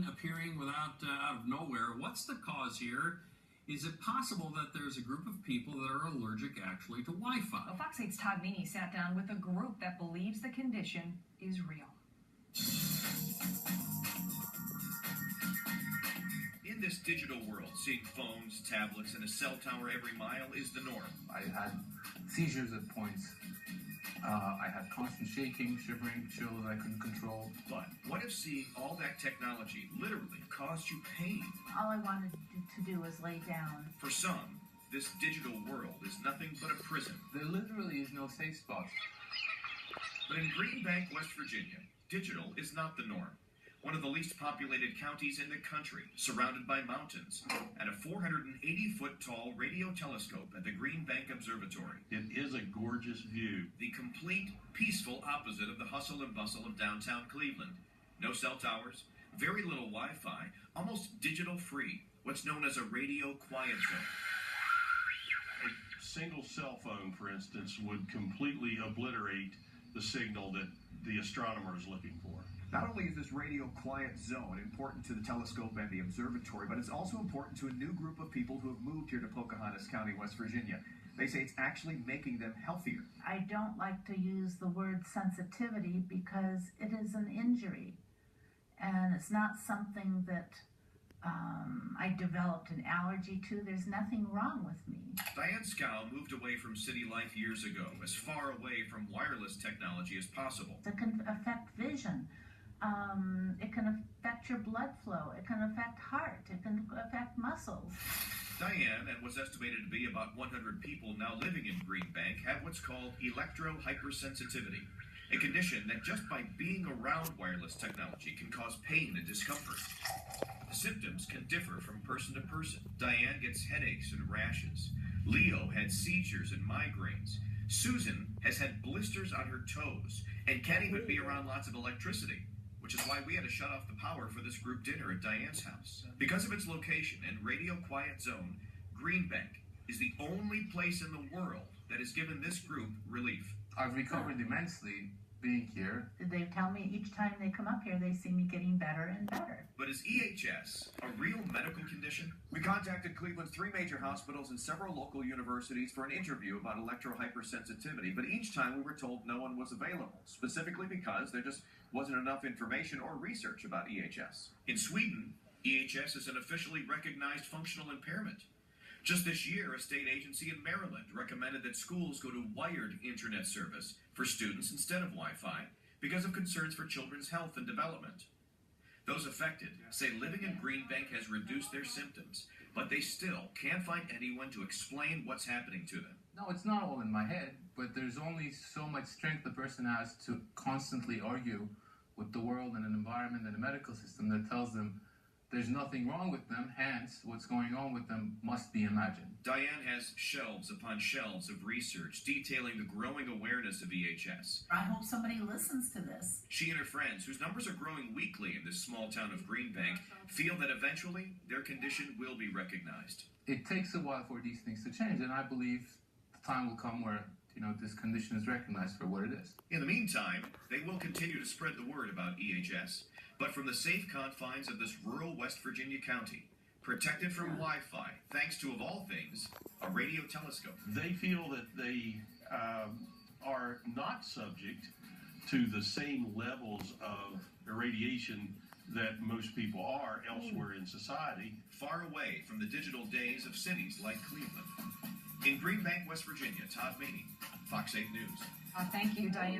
sign appearing out of nowhere. What's the cause here? Is it possible that there's a group of people that are allergic actually to Wi-Fi? Well, Fox 8's Todd Meany sat down with a group that believes the condition is real. In this digital world, seeing phones, tablets, and a cell tower every mile is the norm. I had seizures at points. I had constant shaking, shivering, chills I couldn't control. But what if seeing all that technology literally caused you pain? All I wanted to do was lay down. For some, this digital world is nothing but a prison. There literally is no safe spot. But in Green Bank, West Virginia, digital is not the norm. One of the least populated counties in the country, surrounded by mountains, and a 480-foot-tall radio telescope at the Green Bank Observatory. It is a gorgeous view. The complete, peaceful opposite of the hustle and bustle of downtown Cleveland. No cell towers, very little Wi-Fi, almost digital-free, what's known as a radio quiet zone. A single cell phone, for instance, would completely obliterate the signal that the astronomer is looking for. Not only is this radio quiet zone important to the telescope and the observatory, but it's also important to a new group of people who have moved here to Pocahontas County, West Virginia. They say it's actually making them healthier. I don't like to use the word sensitivity because it is an injury. And it's not something that I developed an allergy to. There's nothing wrong with me. Diane Scow moved away from city life years ago, as far away from wireless technology as possible. It can affect vision. It can affect your blood flow. It can affect heart. It can affect muscles. Diane and what's estimated to be about 100 people now living in Green Bank have what's called electrohypersensitivity, a condition that just by being around wireless technology can cause pain and discomfort. The symptoms can differ from person to person. Diane gets headaches and rashes. Leo had seizures and migraines. Susan has had blisters on her toes and can't even be around lots of electricity, which is why we had to shut off the power for this group dinner at Diane's house. Because of its location and radio quiet zone, Green Bank is the only place in the world that has given this group relief. I've recovered immensely being here. They tell me each time they come up here, they see me getting better and better. But is EHS a real medical condition? We contacted Cleveland's 3 major hospitals and several local universities for an interview about electrohypersensitivity, but each time we were told no one was available, specifically because there just wasn't enough information or research about EHS. In Sweden, EHS is an officially recognized functional impairment. Just this year, a state agency in Maryland recommended that schools go to wired internet service for students instead of Wi-Fi because of concerns for children's health and development. Those affected say living in Green Bank has reduced their symptoms, but they still can't find anyone to explain what's happening to them. No, it's not all in my head, but there's only so much strength the person has to constantly argue with the world and an environment and a medical system that tells them there's nothing wrong with them, hence what's going on with them must be imagined. Diane has shelves upon shelves of research detailing the growing awareness of EHS. I hope somebody listens to this. She and her friends, whose numbers are growing weekly in this small town of Green Bank, feel that eventually their condition will be recognized. It takes a while for these things to change, and I believe the time will come where this condition is recognized for what it is. In the meantime, they will continue to spread the word about EHS, but from the safe confines of this rural West Virginia county, protected from Wi-Fi, thanks to, of all things, a radio telescope. They feel that they are not subject to the same levels of irradiation that most people are elsewhere in society. Far away from the digital days of cities like Cleveland. In Green Bank, West Virginia, Todd Meany, Fox 8 News. Thank you, Diane.